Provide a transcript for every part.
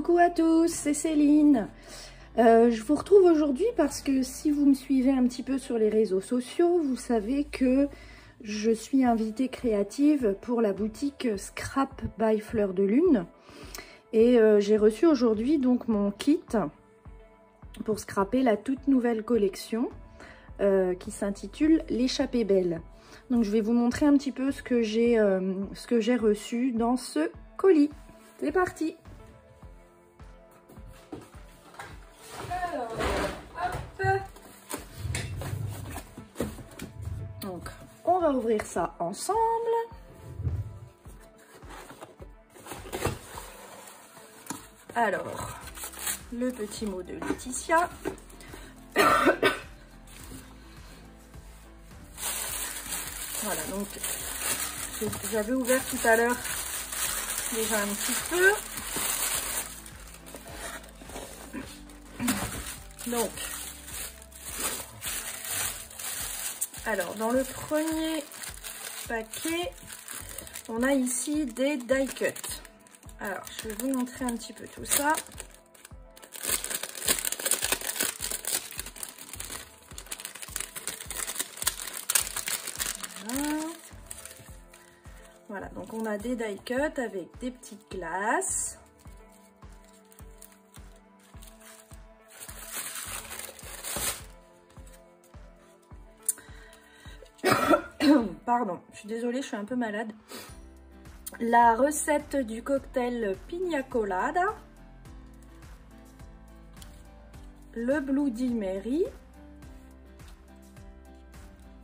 Coucou à tous, c'est Céline. Je vous retrouve aujourd'hui parce que si vous me suivez un petit peu sur les réseaux sociaux, vous savez que je suis invitée créative pour la boutique Scrap by Fleur de Lune. Et j'ai reçu aujourd'hui donc mon kit pour scraper la toute nouvelle collection qui s'intitule L'échappée belle. Donc je vais vous montrer un petit peu ce que j'ai reçu dans ce colis. C'est parti! Alors, hop. Donc, on va ouvrir ça ensemble. Alors, le petit mot de Laetitia. Voilà, donc j'avais ouvert tout à l'heure déjà un petit peu. Donc, alors dans le premier paquet, on a ici des die cuts. Alors, je vais vous montrer un petit peu tout ça. Voilà, donc on a des die cuts avec des petites glaces. Pardon, je suis désolée, je suis un peu malade. La recette du cocktail Pina Colada. Le Bloody Mary.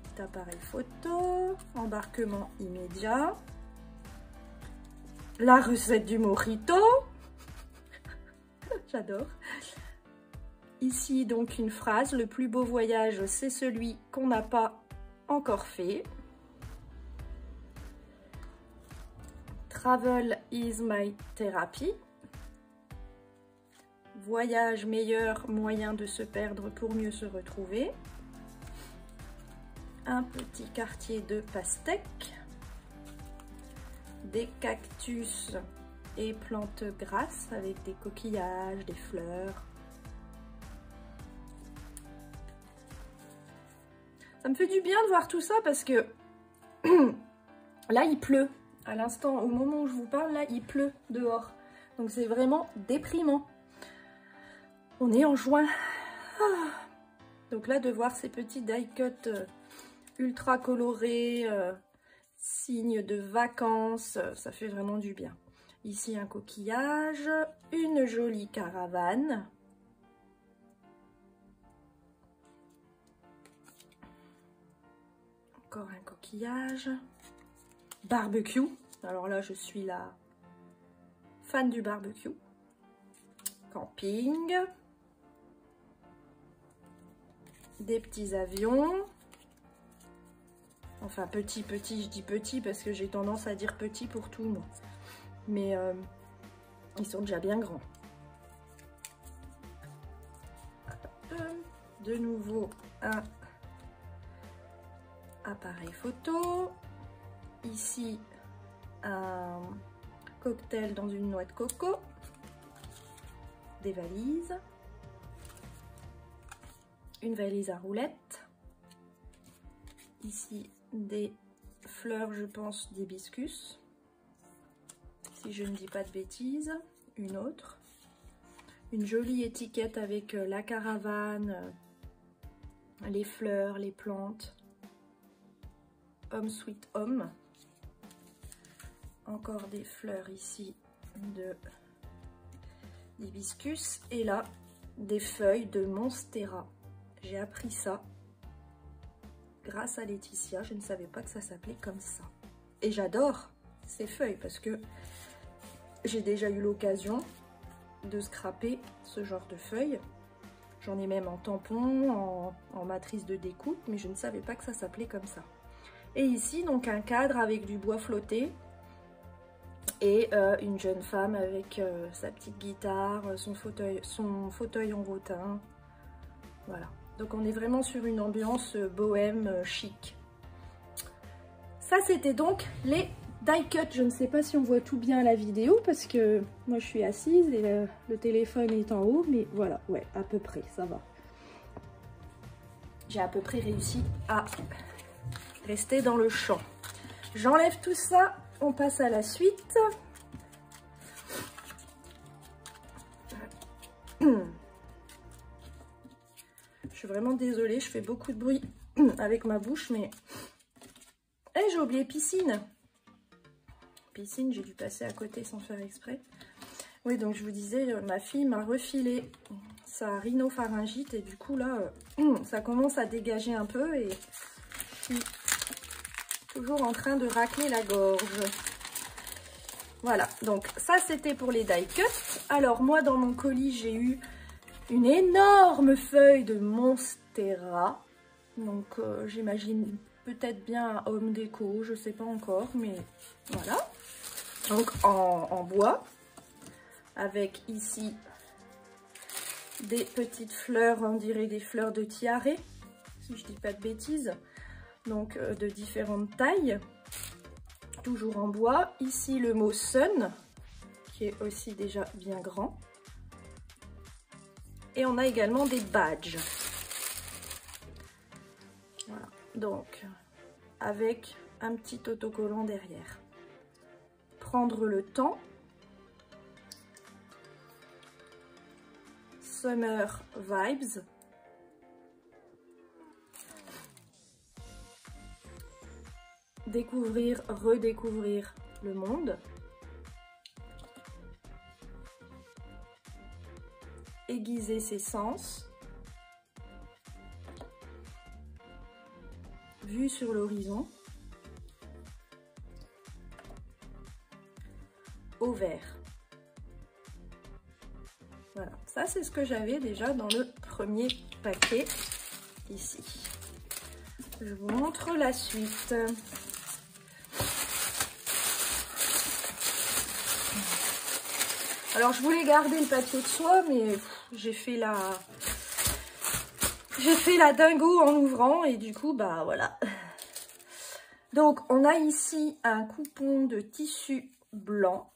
Petit appareil photo. Embarquement immédiat. La recette du mojito. J'adore. Ici donc une phrase. Le plus beau voyage, c'est celui qu'on n'a pas encore fait. Travel is my therapy. Voyage, meilleur moyen de se perdre pour mieux se retrouver. Un petit quartier de pastèque. Des cactus et plantes grasses avec des coquillages, des fleurs. Ça me fait du bien de voir tout ça parce que là il pleut. À l'instant, au moment où je vous parle, là il pleut dehors. Donc c'est vraiment déprimant. On est en juin. Donc là de voir ces petits die cuts ultra colorés, signe de vacances, ça fait vraiment du bien. Ici un coquillage, une jolie caravane. Encore un coquillage. Barbecue. Alors là, je suis la fan du barbecue. Camping. Des petits avions. Enfin, petit, je dis petit parce que j'ai tendance à dire petit pour tout, moi. Mais ils sont déjà bien grands. De nouveau, un appareil photo. Ici, un cocktail dans une noix de coco. Des valises. Une valise à roulettes. Ici, des fleurs, je pense, d'hibiscus. Si je ne dis pas de bêtises. Une autre. Une jolie étiquette avec la caravane, les fleurs, les plantes. Home sweet home. Encore des fleurs ici d'hibiscus. Et là, des feuilles de monstera. J'ai appris ça grâce à Laetitia, je ne savais pas que ça s'appelait comme ça. Et j'adore ces feuilles parce que j'ai déjà eu l'occasion de scraper ce genre de feuilles. J'en ai même en tampon, en matrice de découpe, mais je ne savais pas que ça s'appelait comme ça. Et ici, donc un cadre avec du bois flotté et une jeune femme avec sa petite guitare, son fauteuil en rotin. Voilà. Donc on est vraiment sur une ambiance bohème chic. Ça c'était donc les Die cut, je ne sais pas si on voit tout bien à la vidéo parce que moi je suis assise et le téléphone est en haut, mais voilà, ouais, à peu près, ça va. J'ai à peu près réussi à rester dans le champ. J'enlève tout ça, on passe à la suite. Je suis vraiment désolée, je fais beaucoup de bruit avec ma bouche, mais... Eh, j'ai oublié piscine. Piscine, j'ai dû passer à côté sans faire exprès. Oui, donc je vous disais, ma fille m'a refilé sa rhinopharyngite et du coup là, ça commence à dégager un peu et je suis toujours en train de racler la gorge. Voilà, donc ça c'était pour les die cuts. Alors moi dans mon colis, j'ai eu une énorme feuille de Monstera. Donc j'imagine peut-être bien un home déco, je sais pas encore, mais voilà. Donc en bois, avec ici des petites fleurs, on dirait des fleurs de tiare, si je dis pas de bêtises, donc de différentes tailles, toujours en bois. Ici le mot Sun, qui est aussi déjà bien grand. Et on a également des badges. Voilà, donc avec un petit autocollant derrière. Prendre le temps. Summer Vibes. Découvrir, redécouvrir le monde. Aiguiser ses sens. Vue sur l'horizon. Au vert. Voilà, ça c'est ce que j'avais déjà dans le premier paquet ici. Je vous montre la suite. Alors je voulais garder le papier de soie, mais j'ai fait la dingo en ouvrant et du coup bah voilà. Donc on a ici un coupon de tissu blanc.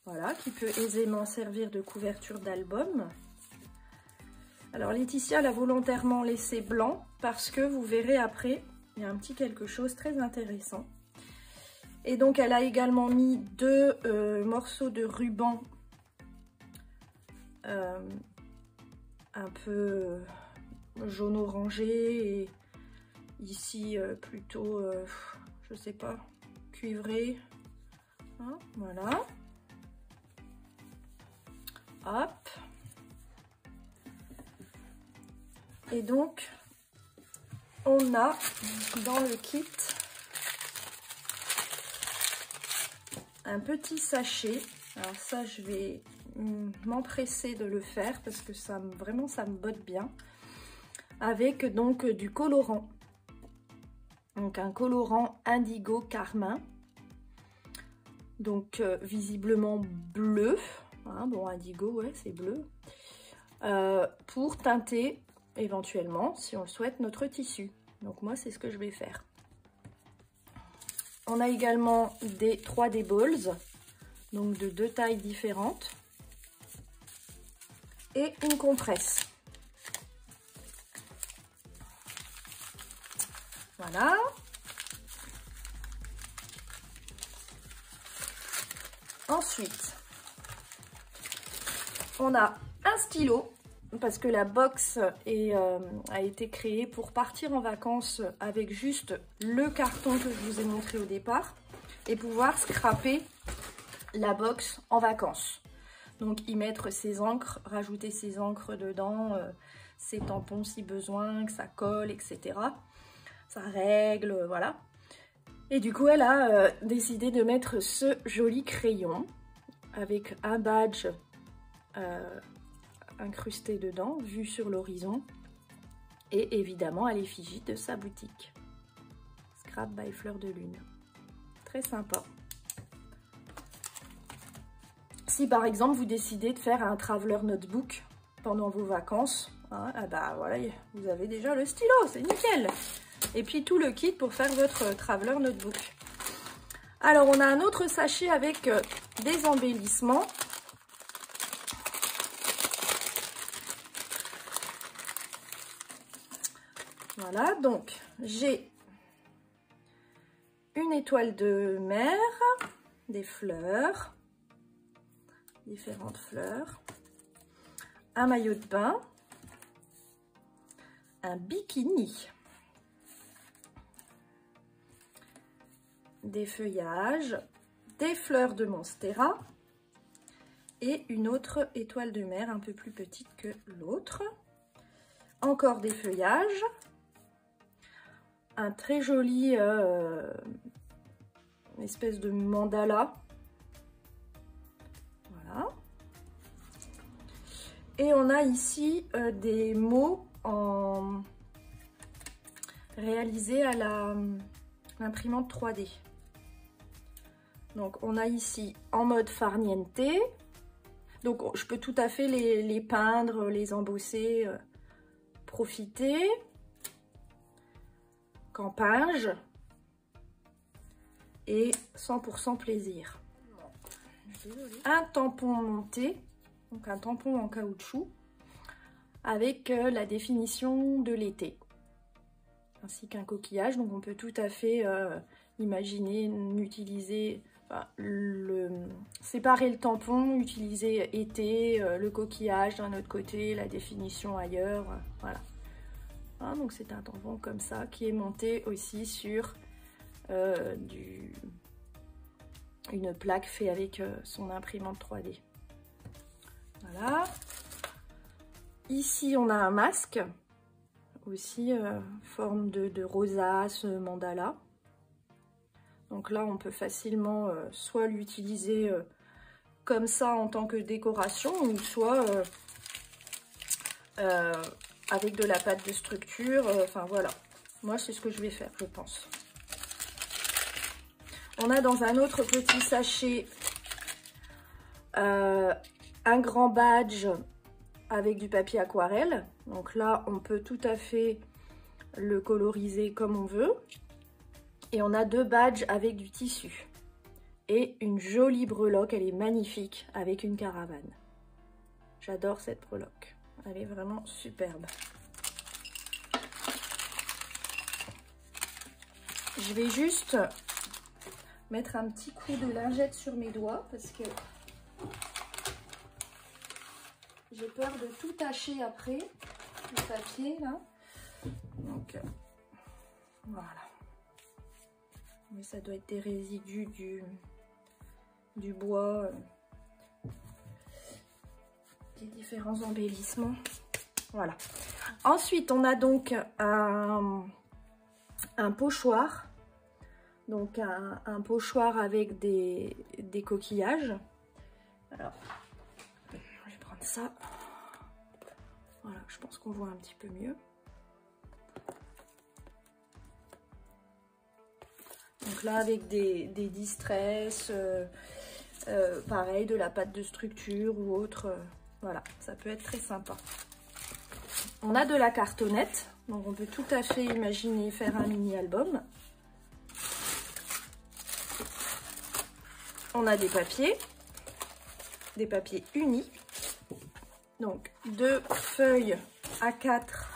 Voilà, qui peut aisément servir de couverture d'album. Alors Laetitia l'a volontairement laissé blanc parce que vous verrez après, il y a un petit quelque chose très intéressant. Et donc elle a également mis deux morceaux de ruban un peu jaune orangé et ici plutôt, je sais pas, cuivré. Hein, voilà. Hop. Et donc, on a dans le kit un petit sachet. Alors ça, je vais m'empresser de le faire parce que ça vraiment, ça me botte bien. Avec donc du colorant. Donc un colorant indigo carmin. Donc visiblement bleu. Hein, bon, indigo, ouais, c'est bleu. Pour teinter éventuellement, si on le souhaite, notre tissu. Donc moi, c'est ce que je vais faire. On a également des 3D balls, donc de deux tailles différentes. Et une compresse. Voilà. Ensuite, on a un stylo, parce que la box a été créée pour partir en vacances avec juste le carton que je vous ai montré au départ et pouvoir scraper la box en vacances. Donc y mettre ses encres, rajouter ses encres dedans, ses tampons si besoin, que ça colle, etc. Ça règle, voilà. Et du coup, elle a décidé de mettre ce joli crayon avec un badge incrusté dedans, vue sur l'horizon, et évidemment à l'effigie de sa boutique. Scrap by Fleur de Lune. Très sympa. Si par exemple vous décidez de faire un traveler notebook pendant vos vacances, hein, bah voilà, vous avez déjà le stylo, c'est nickel. Et puis tout le kit pour faire votre Traveler Notebook. Alors, on a un autre sachet avec des embellissements. Voilà, donc j'ai une étoile de mer, des fleurs, différentes fleurs, un maillot de bain, un bikini, des feuillages, des fleurs de Monstera et une autre étoile de mer un peu plus petite que l'autre. Encore des feuillages, un très joli espèce de mandala. Voilà. Et on a ici des mots réalisés à l'imprimante 3D. Donc on a ici en mode farniente. Donc je peux tout à fait les peindre, les embosser, profiter. Campage et 100% plaisir. Un tampon monté, donc un tampon en caoutchouc avec la définition de l'été, ainsi qu'un coquillage. Donc on peut tout à fait imaginer utiliser, séparer le tampon, utiliser été, le coquillage d'un autre côté, la définition ailleurs, voilà. Hein, donc c'est un tampon comme ça qui est monté aussi sur une plaque faite avec son imprimante 3D. Voilà. Ici on a un masque, aussi forme de rosace, mandala. Donc là on peut facilement soit l'utiliser comme ça en tant que décoration, ou soit avec de la pâte de structure, enfin voilà. Moi c'est ce que je vais faire, je pense. On a dans un autre petit sachet un grand badge avec du papier aquarelle. Donc là on peut tout à fait le coloriser comme on veut. Et on a deux badges avec du tissu. Et une jolie breloque, elle est magnifique avec une caravane. J'adore cette breloque. Elle est vraiment superbe. Je vais juste mettre un petit coup de lingette sur mes doigts parce que j'ai peur de tout tacher après, le papier là. Donc voilà. Mais ça doit être des résidus du bois. Des différents embellissements. Voilà. Ensuite, on a donc un pochoir. Donc un pochoir avec des coquillages. Alors, je vais prendre ça. Voilà, je pense qu'on voit un petit peu mieux. Donc là, avec des distress, pareil, de la pâte de structure ou autre. Voilà, ça peut être très sympa. On a de la cartonnette, donc on peut tout à fait imaginer faire un mini-album. On a des papiers unis. Donc, deux feuilles A4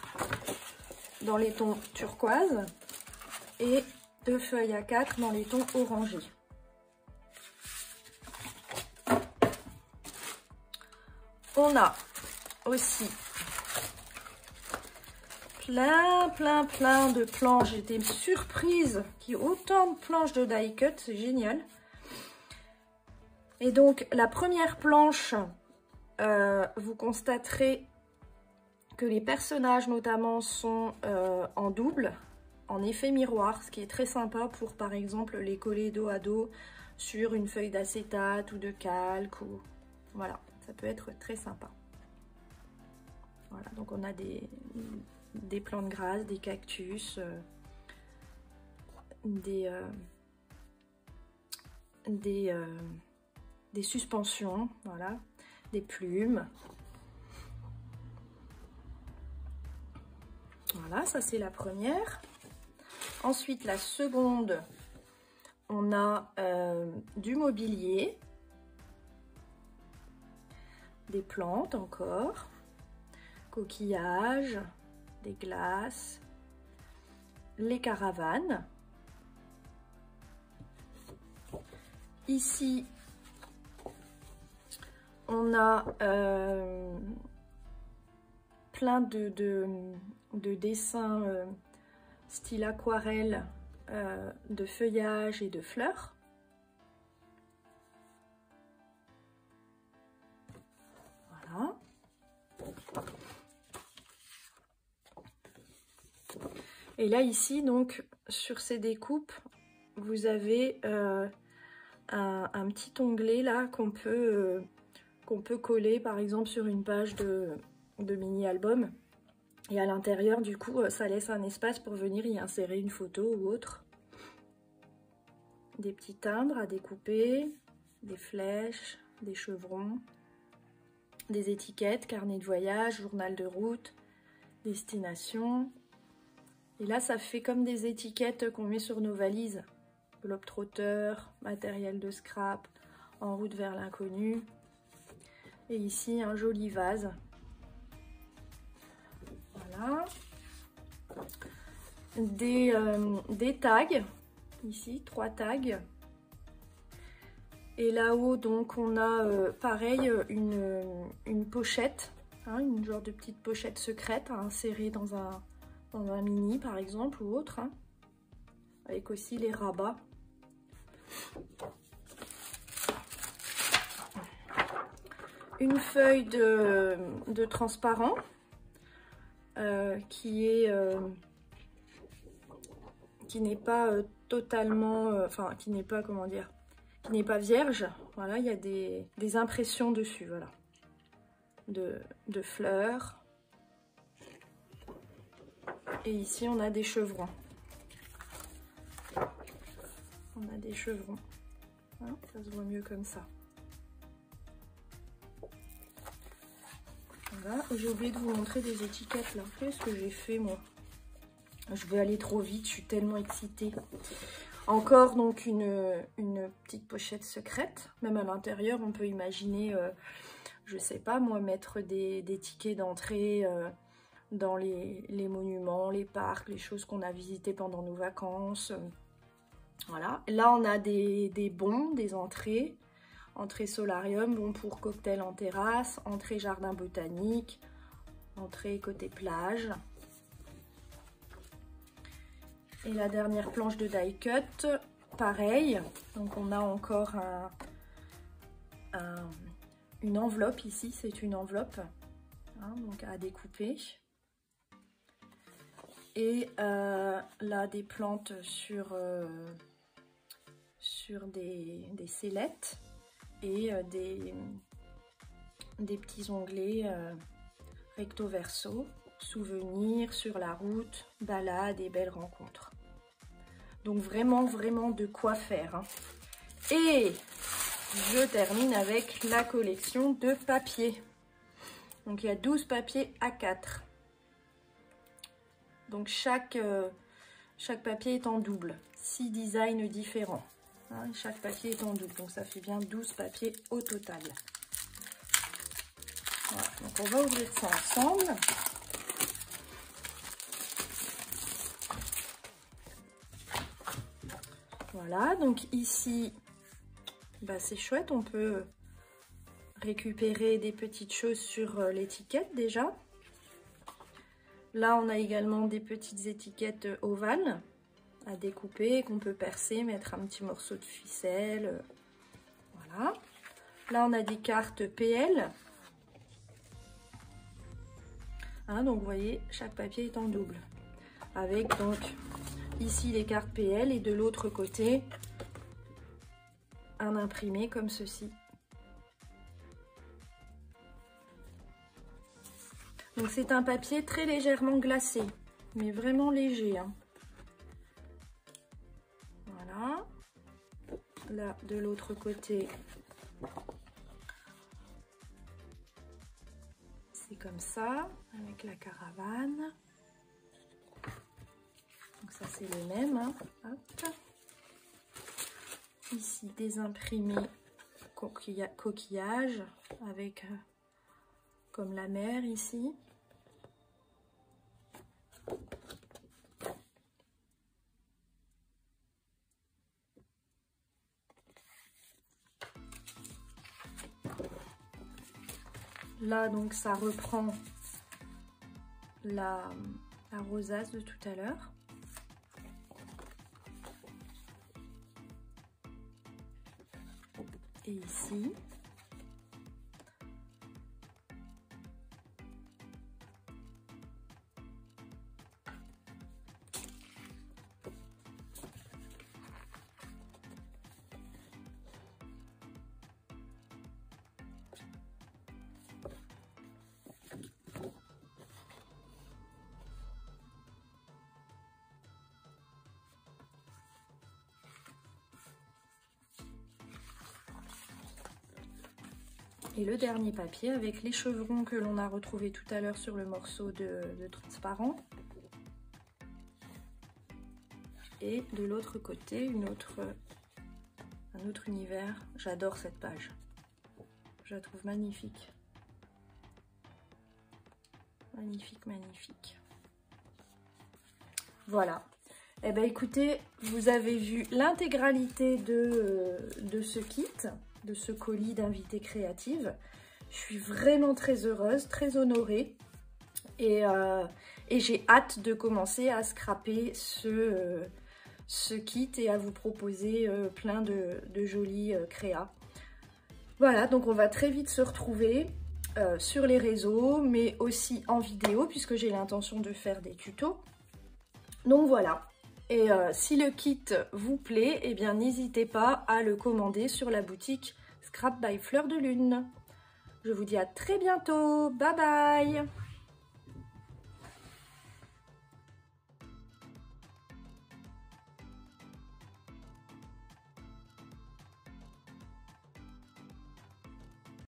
dans les tons turquoise et deux feuilles A4 dans les tons orangés. On a aussi plein de planches. J'étais surprise qu'il y ait autant de planches de die cut, c'est génial. Et donc la première planche, vous constaterez que les personnages notamment sont en double, en effet miroir, ce qui est très sympa pour par exemple les coller dos à dos sur une feuille d'acétate ou de calque, ou voilà. Ça peut être très sympa. Voilà, donc on a des plantes grasses, des cactus, des suspensions, voilà, des plumes. Voilà, ça c'est la première. Ensuite, la seconde, on a du mobilier, des plantes encore, coquillages, des glaces, les caravanes. Ici, on a plein de dessins style aquarelle, de feuillage et de fleurs. Voilà. Et là, ici, donc, sur ces découpes, vous avez un petit onglet là qu'on peut coller, par exemple, sur une page de mini-album. Et à l'intérieur, du coup, ça laisse un espace pour venir y insérer une photo ou autre. Des petits timbres à découper, des flèches, des chevrons, des étiquettes, carnet de voyage, journal de route, destination. Et là, ça fait comme des étiquettes qu'on met sur nos valises. Globetrotter, matériel de scrap, en route vers l'inconnu. Et ici, un joli vase. Voilà. Des tags. Ici, 3 tags. Et là-haut, donc, on a pareil une pochette, hein, une genre de petite pochette secrète à insérer dans un mini, par exemple, ou autre, hein, avec aussi les rabats. Une feuille de transparent qui n'est pas totalement, enfin qui n'est pas, comment dire, qui n'est pas vierge. Voilà, il y a des impressions dessus, voilà, de fleurs. Et ici on a des chevrons. On a des chevrons. Hein, ça se voit mieux comme ça. Voilà, et j'ai oublié de vous montrer des étiquettes là. Qu'est-ce que j'ai fait moi? Je vais aller trop vite, je suis tellement excitée. Encore donc une petite pochette secrète. Même à l'intérieur, on peut imaginer, je sais pas moi, mettre des tickets d'entrée dans les monuments, les parcs, les choses qu'on a visitées pendant nos vacances. Voilà. Là, on a des bons, des entrées. Entrée solarium, bon pour cocktail en terrasse, entrée jardin botanique, entrée côté plage. Et la dernière planche de die cut, pareil. Donc on a encore une enveloppe ici, c'est une enveloppe, hein, donc à découper. Et là des plantes sur des sellettes. Et des petits onglets recto verso, souvenirs, sur la route, balade et belles rencontres. Donc vraiment, vraiment de quoi faire, hein. Et je termine avec la collection de papier. Donc il y a 12 papiers A4. Donc chaque papier est en double, 6 designs différents. Hein, chaque papier est en double, donc ça fait bien 12 papiers au total. Voilà, donc on va ouvrir ça ensemble. Voilà, donc ici, bah c'est chouette, on peut récupérer des petites choses sur l'étiquette déjà. Là, on a également des petites étiquettes ovales à découper, qu'on peut percer, mettre un petit morceau de ficelle. Voilà. Là, on a des cartes PL. Hein, donc, vous voyez, chaque papier est en double. Avec donc ici les cartes PL et de l'autre côté, un imprimé comme ceci. Donc, c'est un papier très légèrement glacé, mais vraiment léger, hein. Voilà. Là, de l'autre côté, c'est comme ça, avec la caravane. Donc ça c'est le même. Hein. Hop. Ici des imprimés coquillages avec comme la mer ici. Là donc ça reprend la rosace de tout à l'heure. Et ici, et le dernier papier avec les chevrons que l'on a retrouvé tout à l'heure sur le morceau de transparent. Et de l'autre côté, un autre univers. J'adore cette page. Je la trouve magnifique. Magnifique, magnifique. Voilà. Eh bien écoutez, vous avez vu l'intégralité de ce kit, de ce colis d'invitées créatives. Je suis vraiment très heureuse, très honorée. Et j'ai hâte de commencer à scraper ce kit et à vous proposer plein de jolis créas. Voilà, donc on va très vite se retrouver sur les réseaux, mais aussi en vidéo, puisque j'ai l'intention de faire des tutos. Donc voilà. Et si le kit vous plaît, eh bien n'hésitez pas à le commander sur la boutique Scrap by Fleur de Lune. Je vous dis à très bientôt. Bye bye!